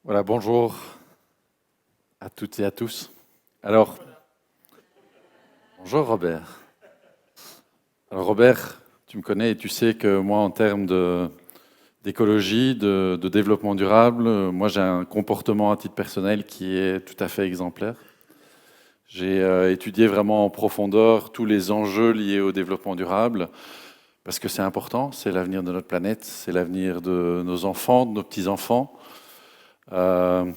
Voilà, bonjour à toutes et à tous. Alors, bonjour Robert. Alors Robert, tu me connais et tu sais que moi, en termes d'écologie, de développement durable, moi j'ai un comportement à titre personnel qui est tout à fait exemplaire. J'ai étudié vraiment en profondeur tous les enjeux liés au développement durable parce que c'est important, c'est l'avenir de notre planète, c'est l'avenir de nos enfants, de nos petits-enfants. Euh,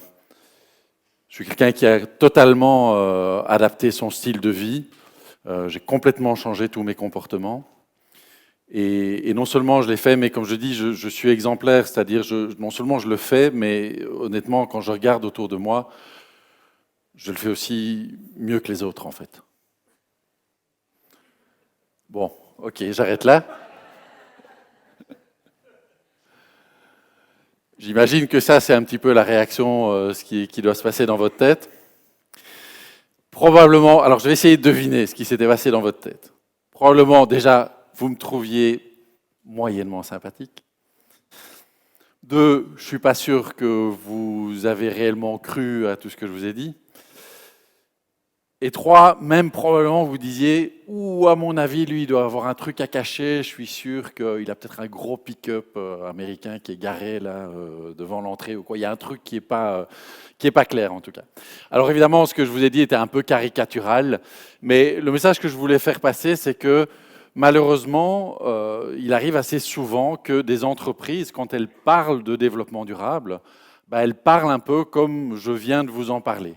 Je suis quelqu'un qui a totalement adapté son style de vie. J'ai complètement changé tous mes comportements. Et non seulement je l'ai fait, mais comme je dis, je suis exemplaire, c'est-à-dire non seulement je le fais, mais honnêtement, quand je regarde autour de moi, je le fais aussi mieux que les autres, en fait. Bon, ok, j'arrête là. J'imagine que ça, c'est un petit peu la réaction, ce qui doit se passer dans votre tête. Probablement, alors je vais essayer de deviner ce qui s'était passé dans votre tête. Probablement, déjà, vous me trouviez moyennement sympathique. Deux, je ne suis pas sûr que vous avez réellement cru à tout ce que je vous ai dit. Et trois, même probablement vous disiez, ou à mon avis, lui, il doit avoir un truc à cacher. Je suis sûr qu'il a peut-être un gros pick-up américain qui est garé là devant l'entrée ou quoi. Il y a un truc qui est pas clair en tout cas. Alors évidemment, ce que je vous ai dit était un peu caricatural, mais le message que je voulais faire passer, c'est que malheureusement, il arrive assez souvent que des entreprises, quand elles parlent de développement durable, bah, elles parlent un peu comme je viens de vous en parler.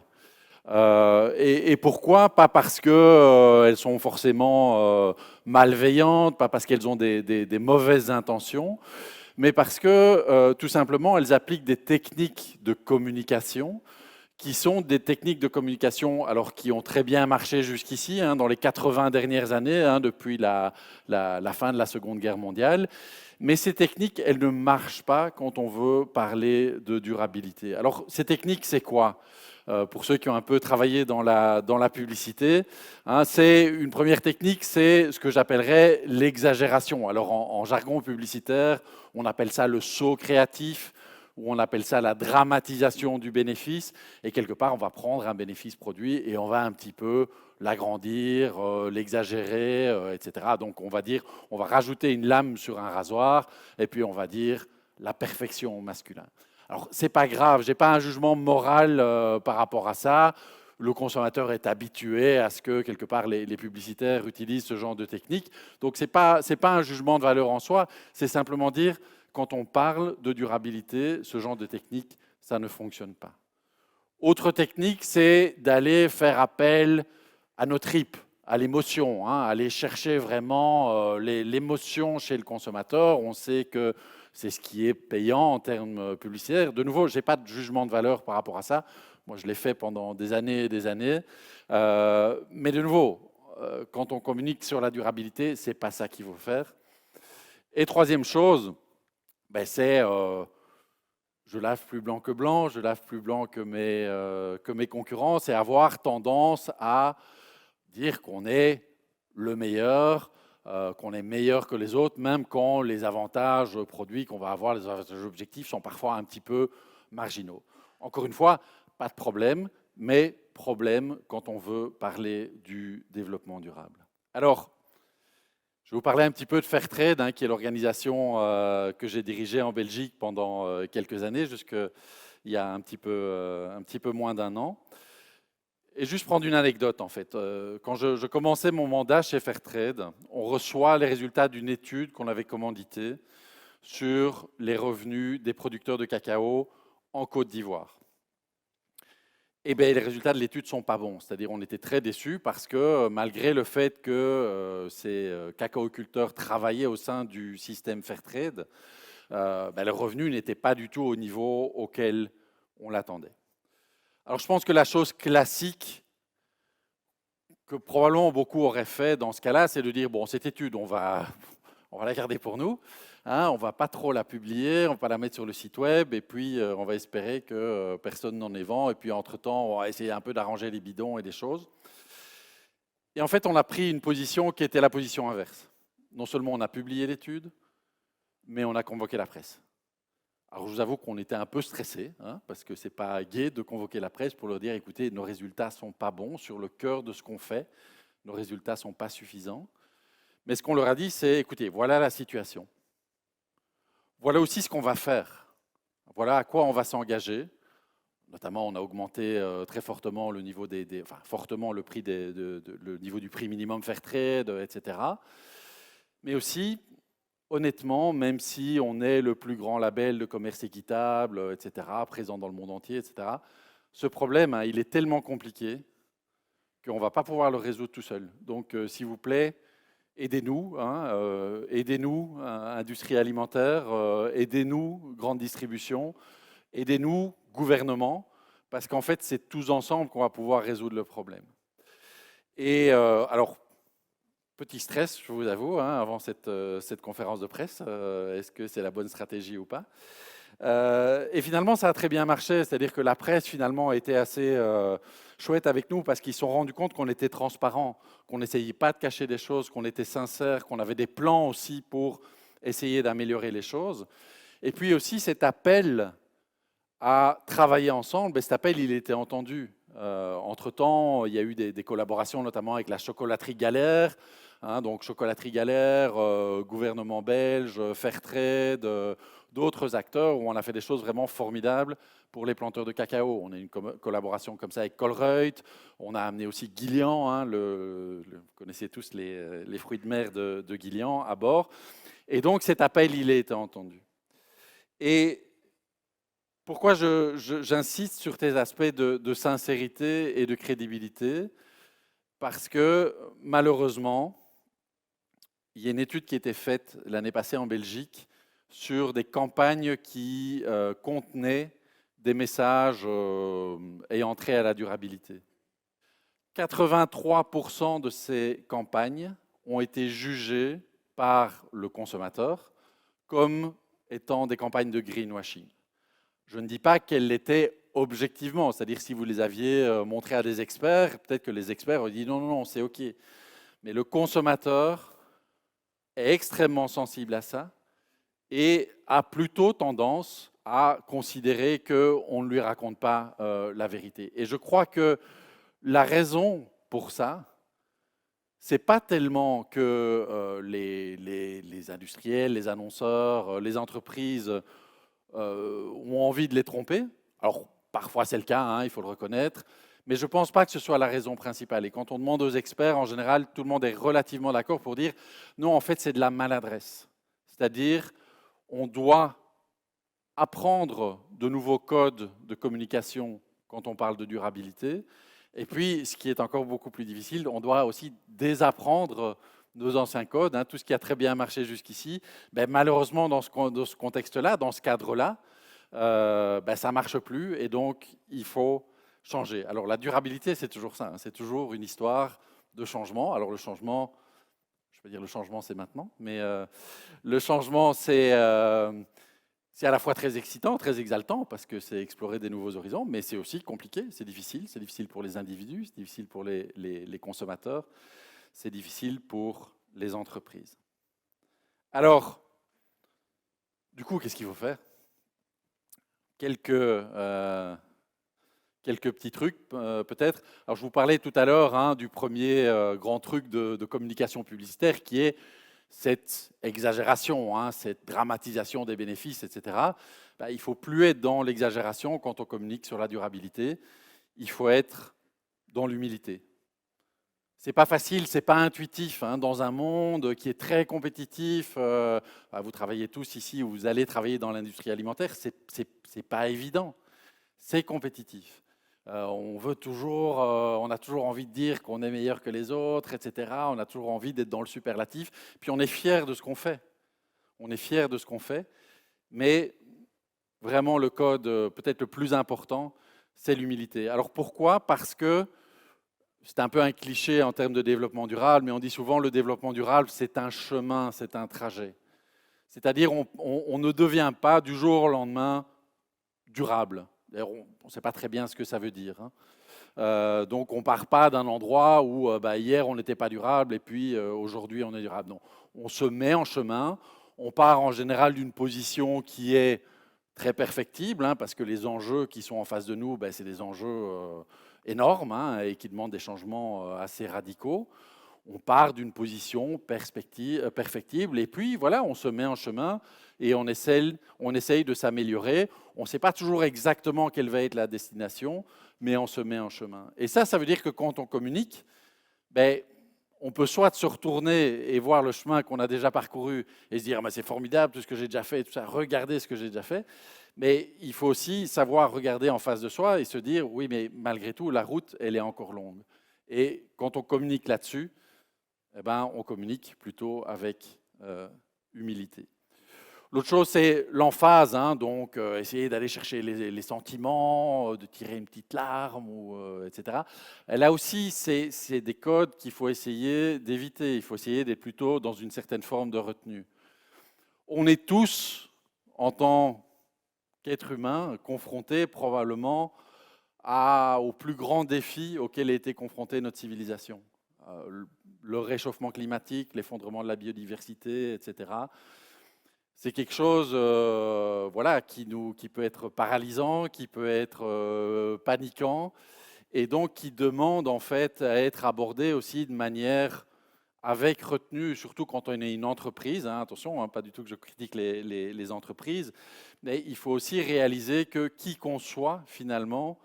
Et pourquoi? Pas parce que elles sont forcément malveillantes, pas parce qu'elles ont des mauvaises intentions, mais parce que tout simplement elles appliquent des techniques de communication qui sont des techniques de communication alors qui ont très bien marché jusqu'ici, hein, dans les 80 dernières années, hein, depuis la fin de la Seconde Guerre mondiale. Mais ces techniques, elles ne marchent pas quand on veut parler de durabilité. Alors, ces techniques, c'est quoi? Pour ceux qui ont un peu travaillé dans la publicité, hein, c'est une première technique, c'est ce que j'appellerais l'exagération. Alors, en jargon publicitaire, on appelle ça le saut créatif, ou on appelle ça la dramatisation du bénéfice. Et quelque part, on va prendre un bénéfice produit et on va un petit peu l'agrandir, l'exagérer, etc. Donc on va dire, on va rajouter une lame sur un rasoir et puis on va dire la perfection au masculin. Alors c'est pas grave, j'ai pas un jugement moral par rapport à ça. Le consommateur est habitué à ce que quelque part les publicitaires utilisent ce genre de technique. Donc c'est pas un jugement de valeur en soi, c'est simplement dire quand on parle de durabilité, ce genre de technique, ça ne fonctionne pas. Autre technique, c'est d'aller faire appel à nos tripes, à l'émotion, hein, aller chercher vraiment l'émotion chez le consommateur. On sait que c'est ce qui est payant en termes publicitaires. De nouveau, je n'ai pas de jugement de valeur par rapport à ça. Moi, je l'ai fait pendant des années et des années. Mais de nouveau, quand on communique sur la durabilité, ce n'est pas ça qu'il faut faire. Et troisième chose, ben c'est je lave plus blanc que blanc, je lave plus blanc que mes concurrents, c'est avoir tendance à dire qu'on est le meilleur, qu'on est meilleur que les autres, même quand les avantages produits qu'on va avoir, les avantages objectifs sont parfois un petit peu marginaux. Encore une fois, pas de problème, mais problème quand on veut parler du développement durable. Alors, je vais vous parler un petit peu de Fairtrade, hein, qui est l'organisation que j'ai dirigée en Belgique pendant quelques années, jusqu'il y a un petit peu moins d'un an. Et juste prendre une anecdote, en fait. Quand je commençais mon mandat chez Fairtrade, on reçoit les résultats d'une étude qu'on avait commanditée sur les revenus des producteurs de cacao en Côte d'Ivoire. Eh bien, les résultats de l'étude ne sont pas bons. C'est-à-dire on était très déçus parce que malgré le fait que ces cacaoculteurs travaillaient au sein du système Fairtrade, ben, leurs revenus n'étaient pas du tout au niveau auquel on l'attendait. Alors je pense que la chose classique que probablement beaucoup auraient fait dans ce cas-là, c'est de dire, bon, cette étude, on va la garder pour nous. Hein, on ne va pas trop la publier, on ne va pas la mettre sur le site web, et puis on va espérer que personne n'en ait vent, et puis entre-temps, on va essayer un peu d'arranger les bidons et des choses. Et en fait, on a pris une position qui était la position inverse. Non seulement on a publié l'étude, mais on a convoqué la presse. Alors, je vous avoue qu'on était un peu stressés, hein, parce que ce n'est pas gai de convoquer la presse pour leur dire, écoutez, nos résultats ne sont pas bons sur le cœur de ce qu'on fait, nos résultats ne sont pas suffisants. Mais ce qu'on leur a dit, c'est, écoutez, voilà la situation. Voilà aussi ce qu'on va faire. Voilà à quoi on va s'engager. Notamment, on a augmenté très fortement le niveau fortement le prix le niveau du prix minimum Fairtrade, etc. Mais aussi, honnêtement, même si on est le plus grand label de commerce équitable, etc., présent dans le monde entier, etc., ce problème, hein, il est tellement compliqué qu'on ne va pas pouvoir le résoudre tout seul. Donc, s'il vous plaît, aidez-nous, hein, aidez-nous, industrie alimentaire, aidez-nous, grande distribution, aidez-nous, gouvernement, parce qu'en fait, c'est tous ensemble qu'on va pouvoir résoudre le problème. Et alors, petit stress, je vous avoue, hein, avant cette conférence de presse, est-ce que c'est la bonne stratégie ou pas? Et finalement, ça a très bien marché, c'est-à-dire que la presse, finalement, a été assez chouette avec nous parce qu'ils se sont rendus compte qu'on était transparent, qu'on n'essayait pas de cacher des choses, qu'on était sincère, qu'on avait des plans aussi pour essayer d'améliorer les choses. Et puis aussi, cet appel à travailler ensemble, et cet appel, il était entendu. Entre-temps, il y a eu des collaborations, notamment avec la chocolaterie Galère, hein, donc chocolaterie Galère, gouvernement belge, Fairtrade, d'autres acteurs où on a fait des choses vraiment formidables pour les planteurs de cacao. On a une collaboration comme ça avec Colruyt, on a amené aussi Guillian, hein, vous connaissez tous les fruits de mer de Guillian à bord. Et donc cet appel, il a été entendu. Et pourquoi j'insiste sur tes aspects de sincérité et de crédibilité? Parce que malheureusement, il y a une étude qui a été faite l'année passée en Belgique sur des campagnes qui contenaient des messages ayant trait à la durabilité. 83% de ces campagnes ont été jugées par le consommateur comme étant des campagnes de greenwashing. Je ne dis pas qu'elles l'étaient objectivement, c'est-à-dire si vous les aviez montrées à des experts, peut-être que les experts auraient dit non, non, non, c'est OK. Mais le consommateur est extrêmement sensible à ça et a plutôt tendance à considérer qu'on ne lui raconte pas la vérité. Et je crois que la raison pour ça, c'est pas tellement que les industriels, les annonceurs, les entreprises ont envie de les tromper. Alors, parfois c'est le cas, hein, il faut le reconnaître, mais je ne pense pas que ce soit la raison principale. Et quand on demande aux experts, en général, tout le monde est relativement d'accord pour dire non, en fait, c'est de la maladresse. C'est-à-dire, on doit apprendre de nouveaux codes de communication quand on parle de durabilité. Et puis, ce qui est encore beaucoup plus difficile, on doit aussi désapprendre nos anciens codes, hein, tout ce qui a très bien marché jusqu'ici. Ben, malheureusement, dans ce contexte-là, dans ce cadre-là, ça ne marche plus et donc il faut changer. Alors la durabilité, c'est toujours ça, hein, c'est toujours une histoire de changement. Alors le changement, je peux dire le changement c'est maintenant, mais le changement c'est à la fois très excitant, très exaltant parce que c'est explorer des nouveaux horizons, mais c'est aussi compliqué, c'est difficile pour les individus, c'est difficile pour les consommateurs, c'est difficile pour les entreprises. Alors, du coup, qu'est-ce qu'il faut faire? Quelques petits trucs peut-être. Alors je vous parlais tout à l'heure hein, du premier grand truc de communication publicitaire qui est cette exagération, hein, cette dramatisation des bénéfices, etc. Il ne faut plus être dans l'exagération quand on communique sur la durabilité. Il faut être dans l'humilité. C'est pas facile, c'est pas intuitif hein, dans un monde qui est très compétitif. Vous travaillez tous ici, vous allez travailler dans l'industrie alimentaire, c'est pas évident. C'est compétitif. On a toujours envie de dire qu'on est meilleur que les autres, etc. On a toujours envie d'être dans le superlatif. Puis on est fier de ce qu'on fait. On est fier de ce qu'on fait. Mais vraiment, le code peut-être le plus important, c'est l'humilité. Alors pourquoi? Parce que c'est un peu un cliché en termes de développement durable, mais on dit souvent le développement durable, c'est un chemin, c'est un trajet. C'est-à-dire on ne devient pas du jour au lendemain durable. D'ailleurs, on ne sait pas très bien ce que ça veut dire. Hein. Donc on ne part pas d'un endroit où hier on n'était pas durable et puis aujourd'hui on est durable. Non, on se met en chemin, on part en général d'une position qui est très perfectible, hein, parce que les enjeux qui sont en face de nous, ben, c'est des enjeux énormes, hein, et qui demandent des changements assez radicaux. On part d'une position perfectible et puis voilà, on se met en chemin et on essaye de s'améliorer. On ne sait pas toujours exactement quelle va être la destination, mais on se met en chemin. Et ça veut dire que quand on communique, ben, on peut soit se retourner et voir le chemin qu'on a déjà parcouru et se dire ah, c'est formidable tout ce que j'ai déjà fait, tout ça, regardez ce que j'ai déjà fait. Mais il faut aussi savoir regarder en face de soi et se dire oui, mais malgré tout, la route, elle est encore longue. Et quand on communique là-dessus, eh ben, on communique plutôt avec humilité. L'autre chose, c'est l'emphase, hein, donc essayer d'aller chercher les sentiments, de tirer une petite larme, etc. Et là aussi, c'est des codes qu'il faut essayer d'éviter. Il faut essayer d'être plutôt dans une certaine forme de retenue. On est tous, en tant qu'êtres humains, confrontés probablement au plus grand défi auquel a été confrontée notre civilisation. Le réchauffement climatique, l'effondrement de la biodiversité, etc. C'est quelque chose voilà, qui peut être paralysant, qui peut être paniquant, et donc qui demande en fait à être abordé aussi de manière avec retenue, surtout quand on est une entreprise. Hein, attention, hein, pas du tout que je critique les entreprises, mais il faut aussi réaliser que qui qu'on soit, finalement,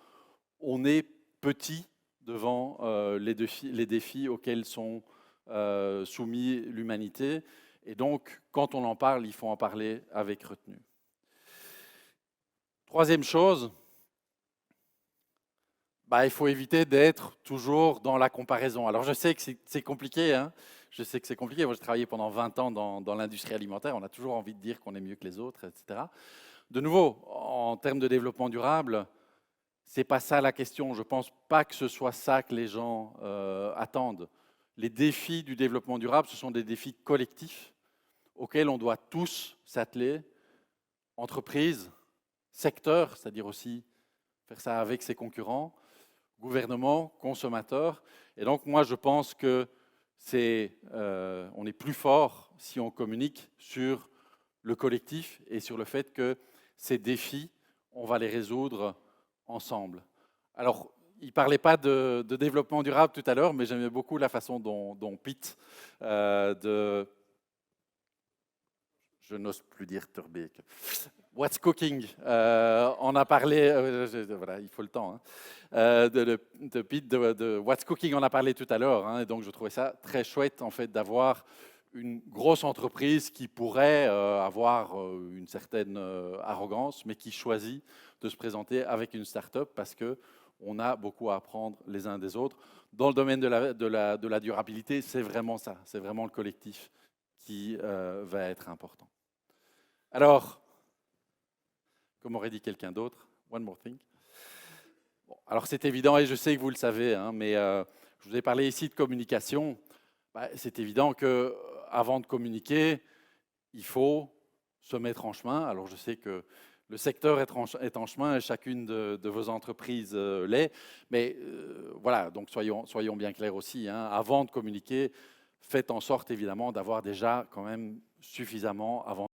on est petit devant les défis auxquels sont soumis l'humanité. Et donc, quand on en parle, il faut en parler avec retenue. Troisième chose, bah, il faut éviter d'être toujours dans la comparaison. Alors, je sais que c'est compliqué. Hein. Je sais que c'est compliqué. Moi, j'ai travaillé pendant 20 ans dans l'industrie alimentaire. On a toujours envie de dire qu'on est mieux que les autres, etc. De nouveau, en termes de développement durable, c'est pas ça la question. Je pense pas que ce soit ça que les gens attendent. Les défis du développement durable, ce sont des défis collectifs auxquels on doit tous s'atteler, entreprises, secteurs, c'est-à-dire aussi faire ça avec ses concurrents, gouvernement, consommateurs. Et donc moi je pense que on est plus fort si on communique sur le collectif et sur le fait que ces défis, on va les résoudre ensemble. Alors, il ne parlait pas de développement durable tout à l'heure, mais j'aimais beaucoup la façon dont Pete, je n'ose plus dire Turbeek, What's Cooking, on a parlé, voilà, il faut le temps, hein, de Pete de What's Cooking, on a parlé tout à l'heure, hein, et donc je trouvais ça très chouette en fait d'avoir une grosse entreprise qui pourrait avoir une certaine arrogance, mais qui choisit de se présenter avec une start-up parce qu'on a beaucoup à apprendre les uns des autres. Dans le domaine de la durabilité, c'est vraiment ça, c'est vraiment le collectif qui va être important. Alors, comme aurait dit quelqu'un d'autre, one more thing. Bon, alors c'est évident et je sais que vous le savez, hein, mais je vous ai parlé ici de communication. Bah, c'est évident que avant de communiquer, il faut se mettre en chemin. Alors je sais que le secteur est en chemin et chacune de vos entreprises l'est. Mais voilà, donc soyons bien clairs aussi. Hein. Avant de communiquer, faites en sorte évidemment d'avoir déjà quand même suffisamment avant